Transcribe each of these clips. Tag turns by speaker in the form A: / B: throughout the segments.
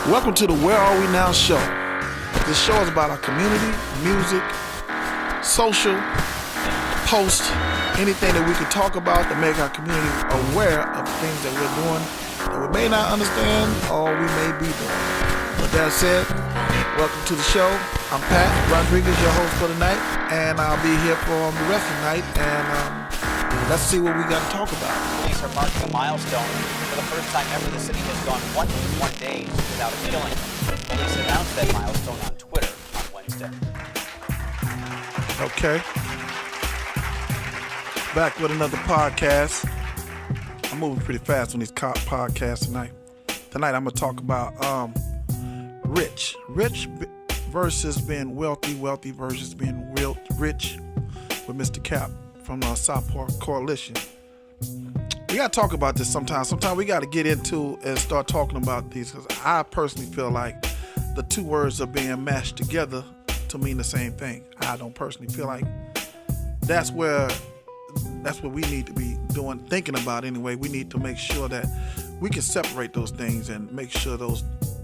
A: Welcome to the Where Are We Now show. This show is about our community, music, social, posts, anything that we can talk about to make our community aware of things that we're doing that we may not understand or we may be doing. With that said, welcome to the show. I'm Pat Rodriguez, your host for the night, and I'll be here for the rest of the night, and let's see what we got to talk about.
B: Police are marking a milestone. For the first time ever, the city has gone 101 days without a killing. Police announced that milestone on Twitter on Wednesday.
A: Okay. Back with another podcast. I'm moving pretty fast on these podcasts tonight. Tonight I'm going to talk about rich versus being wealthy, wealthy versus being rich with Mr. Cap from the South Park Coalition. We got to talk about this sometimes. Sometimes we got to get into and start talking about these because I personally feel like the two words are being mashed together to mean the same thing. I don't personally feel like that's what we need to be doing, thinking about anyway. We need to make sure that we can separate those things and make sure those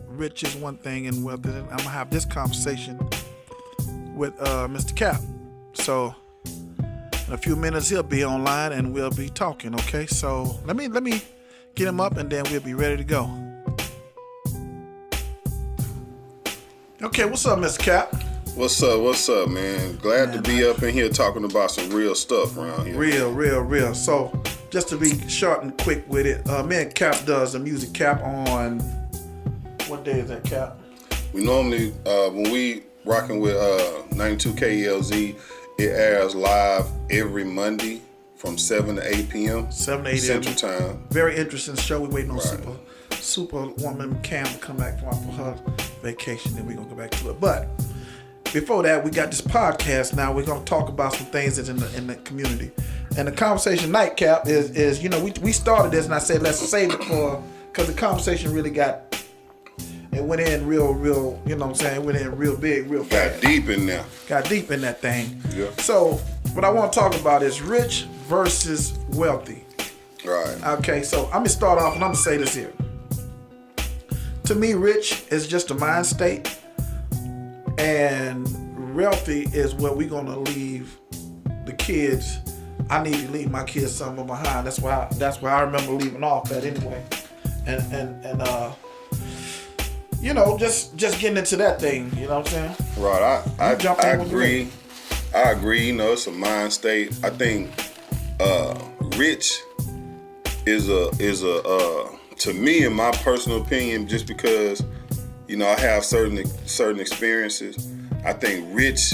A: rich is one thing and wealth is. I'm going to have this conversation with Mr. Cap. So in a few minutes he'll be online and we'll be talking, okay? So let me get him up and then we'll be ready to go. Okay, what's up, Mr. Cap?
C: What's up, man? Glad to be up in here talking about some real stuff around here.
A: Real. So, just to be short and quick with it, me and Cap does a music Cap on, what day is that, Cap?
C: We normally, when we rocking with 92 KELZ, it airs live every Monday from 7 to 8 p.m.
A: 7 to 8
C: Central Time.
A: Very interesting show. We're waiting on
C: Right.
A: Superwoman Cam to come back for her vacation, then we're going to go back to it. But before that, we got this podcast now. We're going to talk about some things that's in the community. And the conversation nightcap is we started this and I said, let's save it for, because the conversation really it went in real, you know what I'm saying? It went in real big, real fast.
C: Got deep in there.
A: Got deep in that thing.
C: Yeah.
A: So, what I want to talk about is rich versus wealthy.
C: Right.
A: Okay, so I'm going to start off and I'm going to say this here. To me, rich is just a mind state. And wealthy is where we're going to leave the kids. I need to leave my kids somewhere behind. That's why I remember leaving off at anyway. And just getting into that thing, you know what I'm saying?
C: Right. I agree. I agree. It's a mind state. I think rich is a to me, in my personal opinion, just because I have certain experiences, I think rich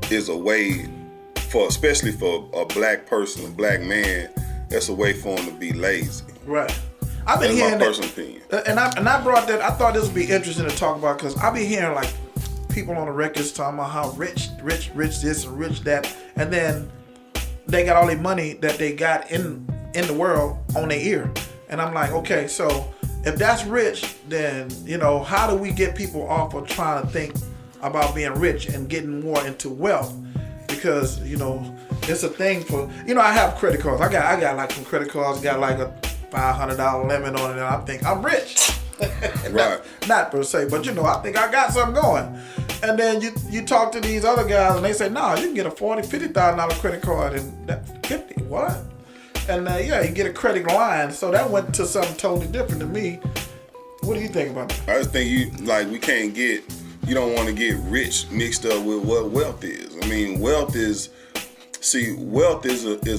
C: is a way especially for a black person, a black man, that's a way for him to be lazy.
A: Right. I've been hearing
C: my personal opinion.
A: And I brought that. I thought this would be interesting to talk about because I've been hearing like people on the records talking about how rich this and rich that, and then they got all the money that they got in the world on their ear, and I'm like, okay, so if that's rich, then how do we get people off of trying to think about being rich and getting more into wealth? Because it's a thing for I have credit cards. I got like some credit cards. Got like a $500 limit on it, and I think I'm rich.
C: Right.
A: Not per se, but I think I got something going. And then you talk to these other guys, and they say, "No, you can get a $50,000 credit card and that 50 what?" And you get a credit line. So that went to something totally different to me. What do you think about that?
C: I just think you don't want to get rich mixed up with what wealth is. I mean, wealth is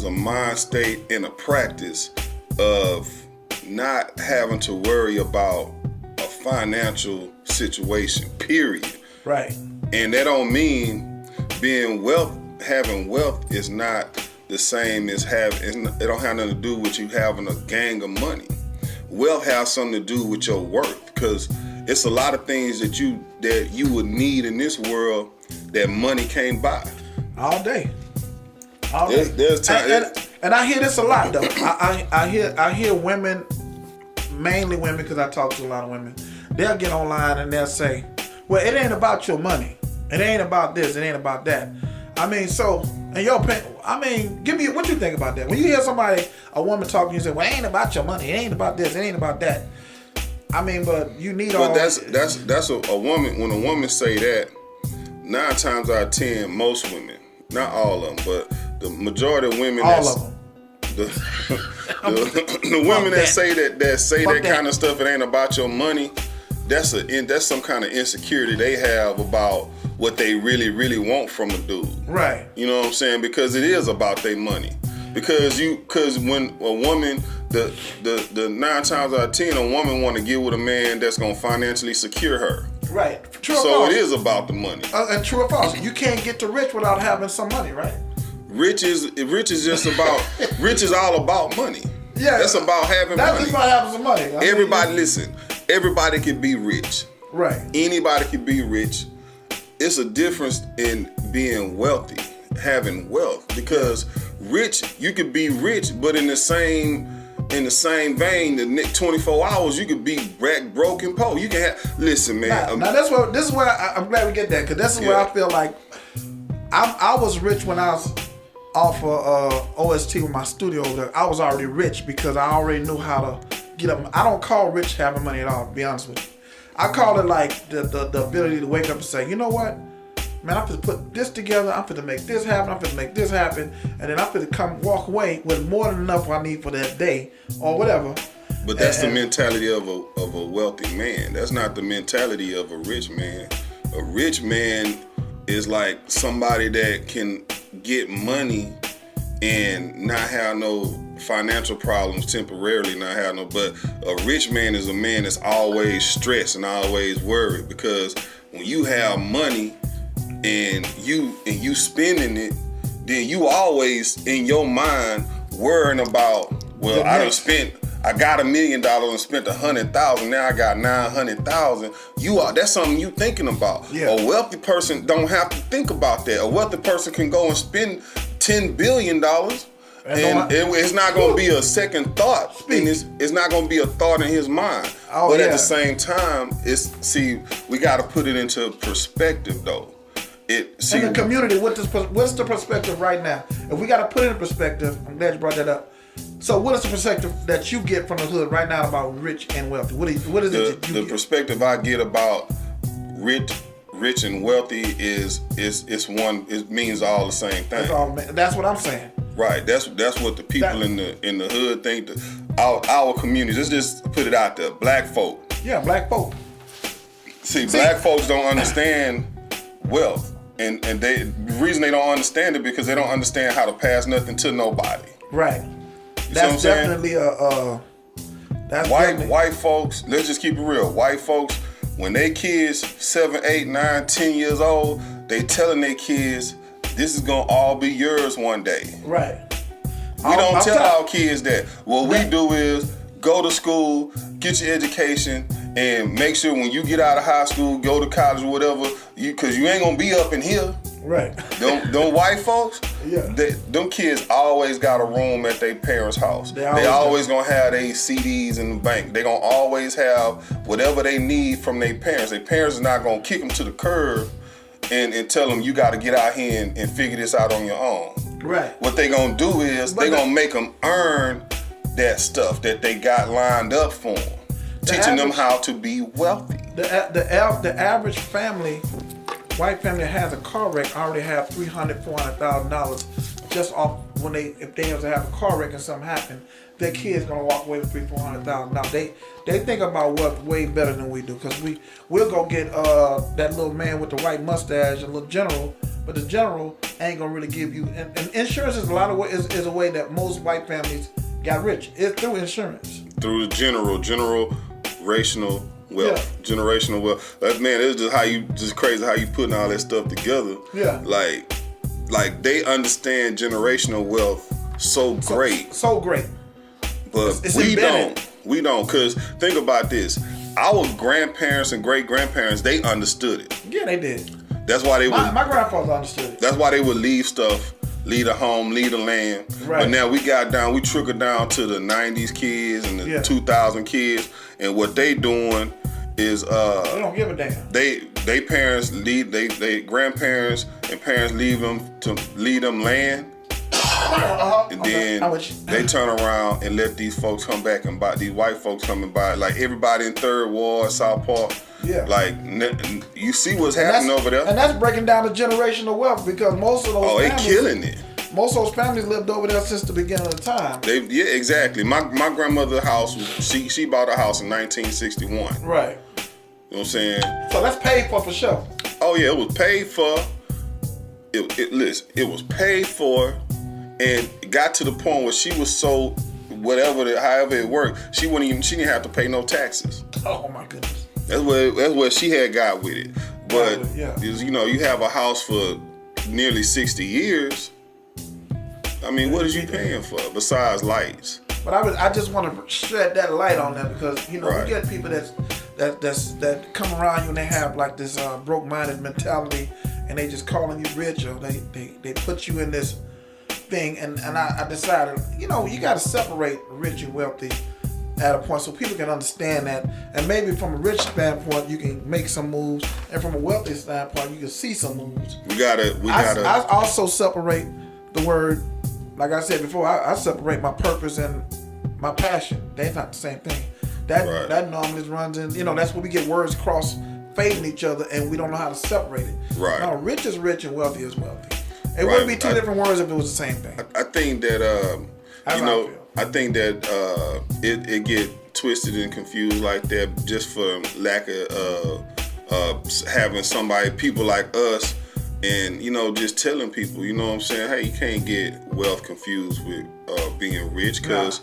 C: a mind state and a practice of not having to worry about a financial situation, period.
A: Right.
C: And that don't mean having wealth is not the same as it don't have nothing to do with you having a gang of money. Wealth has something to do with your worth, because it's a lot of things that you would need in this world that money can't buy.
A: All day.
C: There's time.
A: And I hear this a lot though. I hear women, mainly women, because I talk to a lot of women. They'll get online and they'll say, "Well, it ain't about your money. It ain't about this. It ain't about that." I mean, so in your opinion, give me what you think about that. When you hear a woman talking, you say, "Well, it ain't about your money. It ain't about this. It ain't about that." I mean, but you need
C: but
A: all.
C: that's a woman. When a woman say that, 9 times out of 10, most women, not all of them, but the majority of women,
A: all of them.
C: The women that say that kind of stuff, it ain't about your money. That's some kind of insecurity they have about what they really want from a dude.
A: Right.
C: You know what I'm saying? Because it is about their money. Because when a woman, the 9 times out of 10, a woman want to get with a man that's gonna financially secure her.
A: Right. True or
C: so
A: false?
C: It is about the money.
A: And true or false? You can't get to rich without having some money, right?
C: Rich is just about rich is all about money.
A: Yeah.
C: That's about having money.
A: That's just about having some money.
C: Everybody listen. Everybody can be rich.
A: Right.
C: Anybody can be rich. It's a difference in being wealthy, having wealth. Because rich, you could be rich, but in the same vein, the next 24 hours you could be broke and poor. You can have. Listen, man.
A: Now this is where I'm glad we get that, because this is where I feel like I was rich when I was off of OST with my studio over there. I was already rich because I already knew how to get up. I don't call rich having money at all, to be honest with you. I call it like the ability to wake up and say, you know what? Man, I'm going to put this together. I'm going to make this happen. I'm going to make this happen. And then I'm going to walk away with more than enough I need for that day or whatever.
C: But that's the mentality of a wealthy man. That's not the mentality of a rich man. A rich man is like somebody that can get money and not have no financial problems temporarily, but a rich man is a man that's always stressed and always worried, because when you have money and you spending it, then you always in your mind worrying about, well, I got $1 million and spent $100,000. Now I got $900,000. That's something you thinking about.
A: Yeah.
C: A wealthy person don't have to think about that. A wealthy person can go and spend $10 billion, and it's not going to be a second thought. And it's not going to be a thought in his mind. At the same time, we got to put it into perspective, though. In the
A: community, what's the perspective right now? If we got to put it in perspective, I'm glad you brought that up. So what is the perspective that you get from the hood right now about rich and wealthy? What is it that you get? The
C: perspective I get about rich and wealthy is one. It means all the same thing.
A: That's what I'm saying.
C: Right. That's what the people in the hood think. Our communities. Let's just put it out there. Black folk.
A: Yeah, black folk.
C: See, black folks don't understand wealth, and the reason they don't understand it because they don't understand how to pass nothing to nobody.
A: Right. That's definitely
C: white folks. Let's just keep it real. White folks, when they kids 7, 8, 9, 10 years old, they telling their kids, this is gonna all be yours one day.
A: Right.
C: We don't tell our kids that. What we do is go to school, get your education, and make sure when you get out of high school, go to college or whatever, because you ain't gonna be up in here.
A: Right.
C: Them white folks,
A: yeah.
C: Them kids always got a room at their parents' house. They always gonna have their CDs in the bank. They gonna always have whatever they need from their parents. Their parents are not gonna kick them to the curb and tell them you got to get out here and figure this out on your own.
A: Right.
C: What they gonna do is they gonna make them earn that stuff that they got lined up for them, teaching them how to be wealthy.
A: The average family, white family that has a car wreck already have $300,000, $400,000 just off if they have to have a car wreck and something happen. Their kids gonna walk away with $300,000, $400,000. They think about wealth way better than we do, because we'll go get that little man with the white mustache, a little general, but the general ain't gonna really give you. And insurance is is a way that most white families got rich. It's through insurance.
C: Through the generational wealth. Yeah. Generational wealth. Man, it's just crazy how you putting all that stuff together.
A: Yeah.
C: Like they understand generational wealth so great.
A: So great.
C: But we don't, because think about this. Our grandparents and great-grandparents, they understood it.
A: Yeah, they did.
C: That's why
A: my grandfather understood it.
C: That's why they would leave stuff, leave the home, leave the land.
A: Right.
C: But now we trickled down to the 90s kids and the 2000 kids, and what they doing is
A: they don't give a damn.
C: They parents leave, they grandparents and parents leave them land. And then they turn around and let these folks come back and buy, these white folks come and buy, like everybody in Third Ward, South Park.
A: Yeah.
C: Like, you see what's happening over there.
A: And that's breaking down the generational wealth because most of those families,
C: they killing it.
A: Most of those families lived over there since the beginning of the time.
C: Yeah, exactly. My grandmother's house, she bought a house in 1961.
A: Right.
C: You know what I'm saying?
A: So that's paid for sure.
C: Oh yeah, it was paid for. It was paid for, and it got to the point where she was so however it worked, she didn't have to pay no taxes.
A: Oh my goodness.
C: That's what she had got with it. But you have a house for nearly 60 years. I mean, what is you paying for besides lights?
A: But I just want to shed that light on that because you get people that come around you and they have like this broke-minded mentality and they just calling you rich or they put you in this thing and I decided you got to separate rich and wealthy at a point so people can understand that, and maybe from a rich standpoint you can make some moves, and from a wealthy standpoint you can see some moves. I also separate the word, like I said before, I separate my purpose and my passion. They're not the same thing. That normally runs in, that's where we get words cross fading each other and we don't know how to separate it.
C: Right.
A: No, rich is rich and wealthy is wealthy. It wouldn't be two different words if it was the same thing.
C: I think that it get twisted and confused like that just for lack of having people like us and just telling people, you know what I'm saying, hey, you can't get wealth confused with being rich, because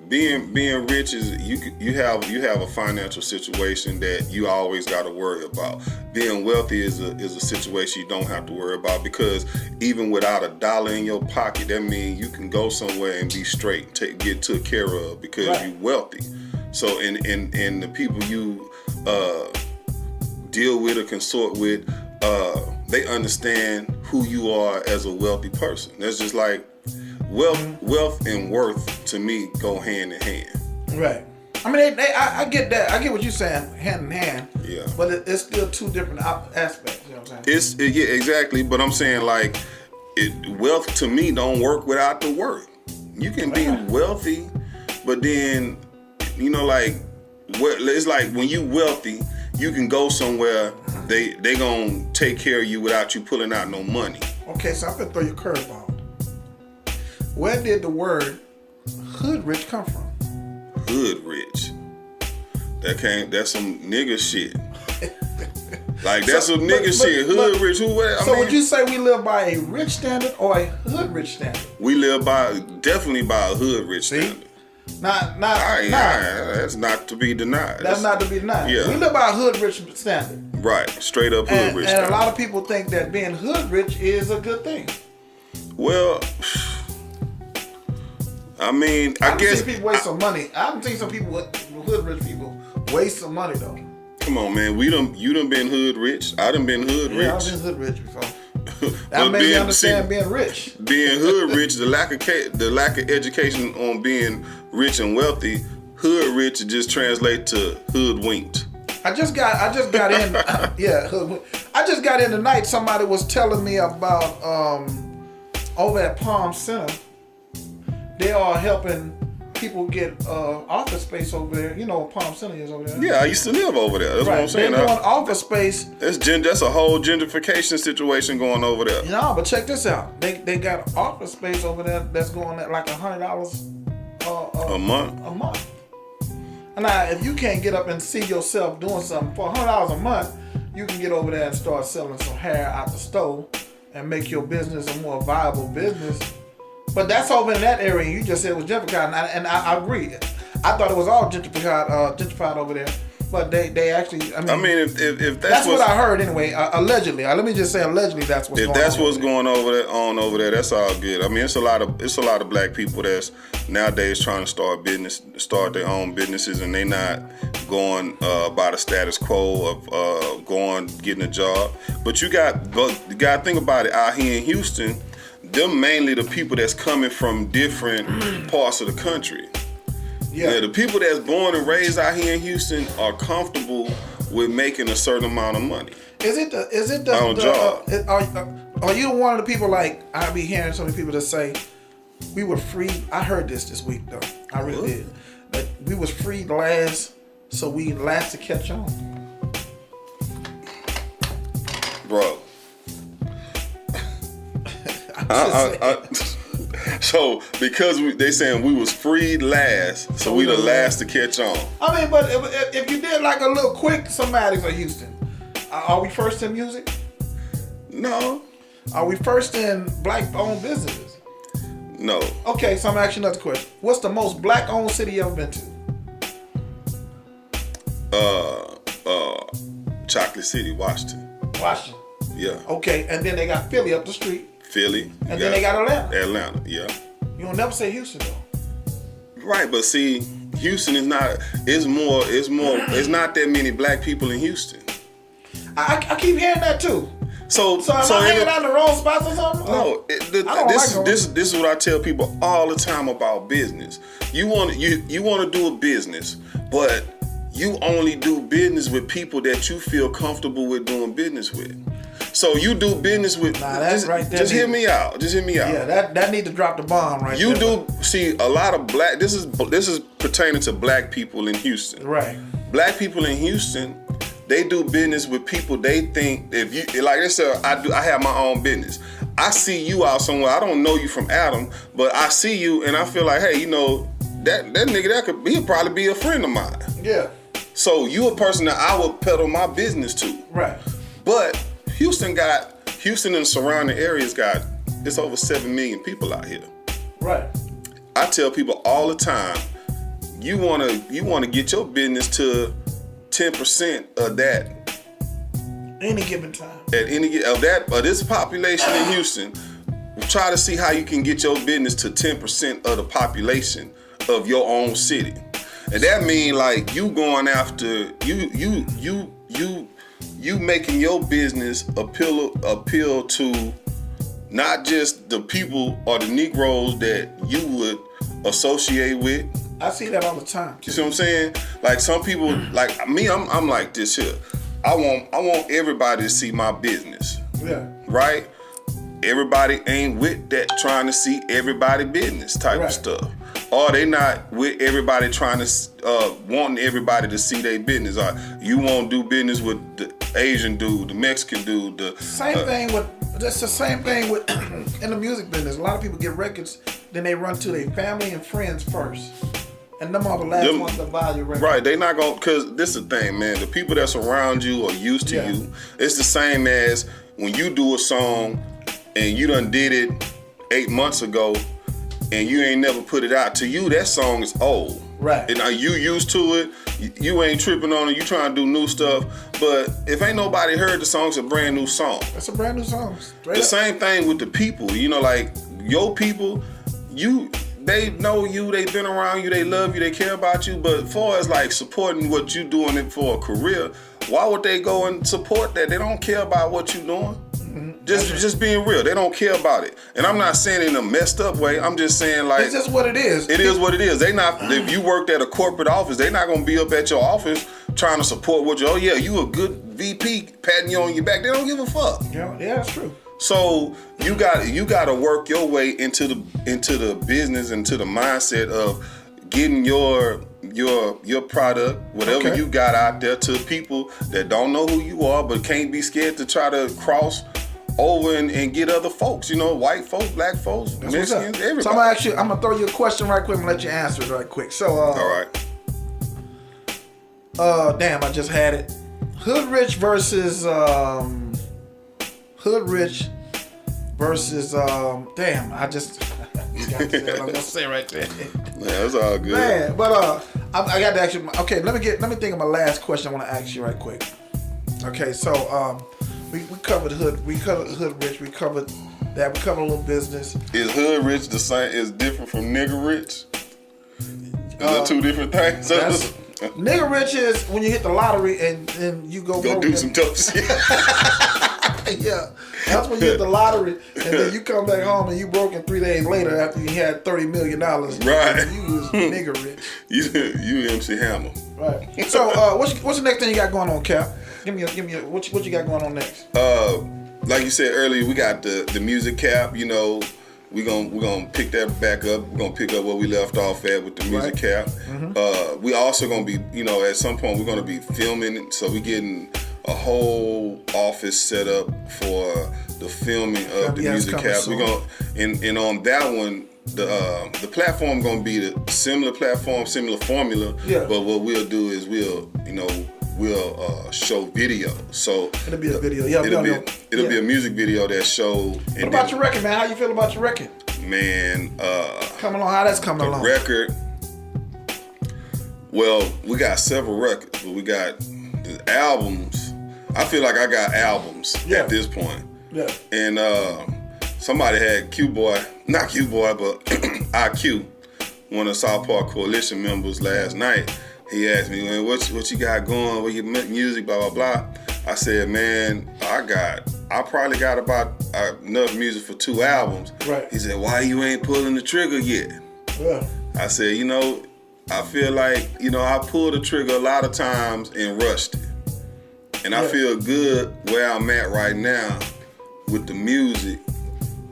C: being rich is you have a financial situation that you always got to worry about. Being wealthy is a situation you don't have to worry about, because even without $1 in your pocket, that means you can go somewhere and be straight, get took care of because you're wealthy. So and the people you deal with or consort with, they understand who you are as a wealthy person. That's just like wealth and worth to me go hand in hand.
A: Right. I mean, I get that. I get what you're saying, hand in hand.
C: Yeah.
A: But it's still two different aspects. You know what I'm saying?
C: Yeah, exactly. But I'm saying like, wealth to me don't work without the work. You can be wealthy, but then it's like when you wealthy, you can go somewhere. They gonna take care of you without you pulling out no money.
A: Okay, so I'm gonna throw you a curveball. Where did the word hood rich come from?
C: Hood rich. That's some nigga shit. Like that's some nigga shit. Hood rich. Would you say we live by a rich standard or a hood rich standard? We live definitely by a hood rich standard. That's not to be denied.
A: That's not to be denied.
C: Yeah.
A: We live by a hood rich standard.
C: Right. Straight up hood rich standard.
A: And a lot of people think that being hood rich is a good thing.
C: Well, I mean, I guess
A: seen people waste some money. I haven't seen some people, hood rich people, waste some money though.
C: Come on, man. You done been hood rich. I done been hood rich.
A: Yeah, I've been hood rich before. That made me understand being rich.
C: Being hood rich, the lack of education on being rich and wealthy, hood rich just translate to hoodwinked.
A: I just got in. I just got in tonight. Somebody was telling me about over at Palm Center. They are helping people get office space over there. You know what Palm Center is over there?
C: Yeah, I used to live over there. That's what I'm saying.
A: They're doing office space.
C: That's a whole gentrification situation going over there.
A: No, but check this out. They got office space over there that's going at like $100
C: a month.
A: A month. And now, if you can't get up and see yourself doing something for $100 a month, you can get over there and start selling some hair out the stove and make your business a more viable business. But that's over in that area. You just said it was gentrified, and I agree. I thought it was all gentrified over there. But they actually, I mean if that's what I heard anyway. Allegedly, let me just say allegedly that's what's going on. If that's what's
C: going over there, that's all good. I mean, it's a lot of black people that's nowadays trying to start their own businesses, and they not going by the status quo of getting a job. But you got to think about it. Out here in Houston, them mainly the people that's coming from different parts of the country. Yeah, the people that's born and raised out here in Houston are comfortable with making a certain amount of money.
A: Is it the job? Are you one of the people, like I be hearing so many people that say, we were free. I heard this week though. I really did. That we was free last, so we last to catch on.
C: Bro. So because they saying we was freed last, so we the last to catch on.
A: I mean, but if you did like a little quick somebody of Houston, are we first in music?
C: No.
A: Are we first in black-owned businesses?
C: No.
A: Okay, so I'm asking you another question. What's the most black-owned city you ever been to?
C: Chocolate City, Washington.
A: Washington.
C: Yeah.
A: Okay, and then they got Philly up the street.
C: Philly.
A: And then they got Atlanta.
C: Atlanta, yeah.
A: You don't never say Houston though.
C: Right, but see, Houston is not. It's not that many black people in Houston.
A: I keep hearing that too.
C: So
A: am I hanging out in the wrong spots or something?
C: No, this is what I tell people all the time about business. You want to do a business, but you only do business with people that you feel comfortable with doing business with. So you do business with.
A: Nah, that's right there.
C: Just hear me out.
A: Yeah, that need to drop the bomb right
C: you
A: there.
C: You do see a lot of black. This is pertaining to black people in Houston.
A: Right.
C: Black people in Houston, they do business with people they think if you like they said I have my own business. I see you out somewhere. I don't know you from Adam, but I see you and I feel like, hey, you know, that nigga he'll probably be a friend of mine.
A: Yeah.
C: So you a person that I would peddle my business to.
A: Right.
C: But Houston and surrounding areas it's over 7 million people out here.
A: Right.
C: I tell people all the time, you wanna get your business to 10% of that.
A: Any given time.
C: At this population in Houston, try to see how you can get your business to 10% of the population of your own city. And that mean like you going after you making your business appeal to not just the people or the Negroes that you would associate with.
A: I see that all the time.
C: You see what I'm saying? Like some people, like me, I'm like this here. I want everybody to see my business.
A: Yeah. Right?
C: Everybody ain't with that trying to see everybody business type of stuff. Or they not with everybody trying to wanting everybody to see their business. Or you won't do business with the Asian dude, the Mexican dude, that's the same thing with in the music business. A lot of people get records, then they run to their family and friends first. And them are the last ones to buy your record. Right, they not gonna, cause this is the thing, man. The people that's around you are used to you. It's the same as when you do a song and you done did it 8 months ago and you ain't never put it out. To you, that song is old.
A: Right.
C: And you used to it, you ain't tripping on it, you trying to do new stuff. But if ain't nobody heard the song, it's a brand new song.
A: It's a brand new song.
C: Same thing with the people. You know, like your people, they know you, they've been around you, they love you, they care about you. But as far as like supporting what you doing it for a career, why would they go and support that? They don't care about what you doing. Mm-hmm. Just being real, they don't care about it. And I'm not saying in a messed up way. I'm just saying like
A: it's just what it is.
C: It is what it is. They not if you worked at a corporate office, they not gonna be up at your office trying to support what you. Oh yeah, you a good VP, patting you on your back. They don't give a fuck.
A: Yeah, that's true.
C: So you got to work your way into the business, into the mindset of getting your product, whatever you got out there, to people that don't know who you are but can't be scared to try to cross over and get other folks. You know, white folks, black folks, Mexicans, everybody.
A: So I'm gonna throw you a question right quick and let you answer it right quick. So
C: all
A: right. Damn, I just had it. Hood Rich versus damn, I just got to say what I'm gonna say right there.
C: Man, that's all good.
A: Man, but I got to ask you. Okay, let me think of my last question. I want to ask you right quick. Okay, so we covered hood, we covered Hood Rich, we covered that, we covered a little business.
C: Is Hood Rich the same? Is different from Nigga Rich? Is that two different things?
A: Nigga Rich is when you hit the lottery and you go
C: do some dope shit.
A: Yeah, that's when you hit the lottery and then you come back home and you broke in 3 days later after you had $30 million.
C: Right.
A: You was nigga rich.
C: You MC Hammer.
A: Right. So what's the next thing you got going on, Cap? Give me what you got going on next?
C: Like you said earlier, we got the music cap. You know, we're gonna pick that back up. We're gonna pick up where we left off at with the music cap. We also gonna be, at some point we're gonna be filming. So we getting a whole office set up for the filming of the music cap. We're gonna and on that one, the platform gonna be the similar platform, similar formula. Yeah. But what we'll do is we'll show video. So
A: it'll be a video. Yeah.
C: It'll be a music video that show.
A: What about your record, man? How you feel about your record?
C: Man,
A: coming along. How that's coming along?
C: Record. Well, we got several records, but we got the albums. I feel like I got albums at this point. Yeah. And somebody had not Q-Boy, but IQ, one of South Park Coalition members last night. He asked me, man, what you got going? What your music, blah, blah, blah. I said, man, I probably got about enough music for 2 albums. Right. He said, why you ain't pulling the trigger yet? Yeah. I said, I feel like, I pulled the trigger a lot of times and rushed it. And I feel good where I'm at right now with the music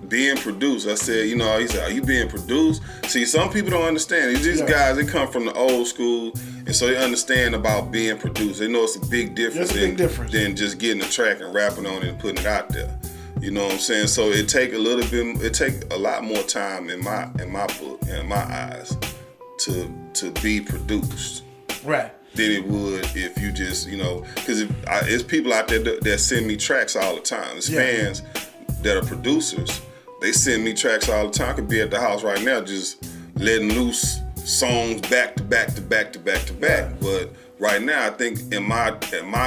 C: being produced. I said, he said, are you being produced? See, some people don't understand. These guys, they come from the old school, and so they understand about being produced. They know it's a big difference than just getting a track and rapping on it and putting it out there. You know what I'm saying? So it take a lot more time in my book, in my eyes, to be produced. Right. Than it would if you just, because it's people out there that send me tracks all the time. It's fans that are producers. They send me tracks all the time. I could be at the house right now just letting loose songs back to back to back to back to back. Right. But right now, I think in my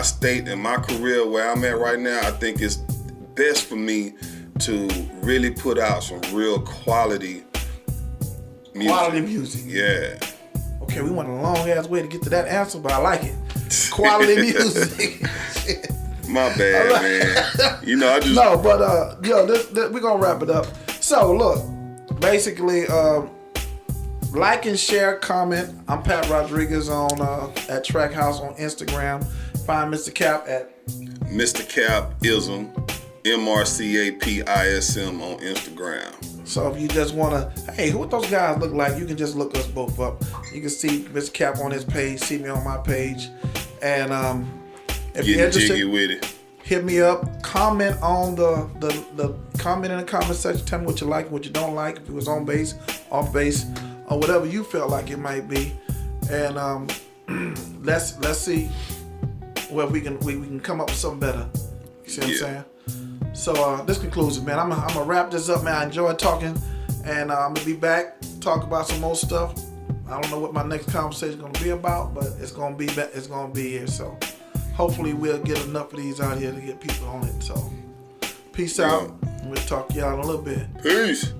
C: state, in my career where I'm at right now, I think it's best for me to really put out some real quality music.
A: Quality music.
C: Yeah.
A: Okay, we went a long ass way to get to that answer, but I like it. Quality music.
C: My bad, man. I just
A: no, but we're gonna wrap it up. So look, basically, like and share, comment. I'm Pat Rodriguez on at Track House on Instagram. Find Mr. Cap at
C: Mr. Capism, MRCAPISM on Instagram.
A: So if you just want to, hey, what those guys look like, you can just look us both up. You can see Mr. Cap on his page, see me on my page. And if you're interested,
C: with it.
A: Hit me up. Comment on the comment in the comment section. Tell me what you like, what you don't like. If it was on base, off base, or whatever you felt like it might be. And let's see where we can come up with something better. You see what I'm saying? So this concludes it, man. I'm gonna wrap this up, man. I enjoyed talking, and I'm gonna be back, talk about some more stuff. I don't know what my next conversation is gonna be about, but it's gonna be here. So hopefully we'll get enough of these out here to get people on it. So peace out. We'll talk to y'all in a little bit.
C: Peace.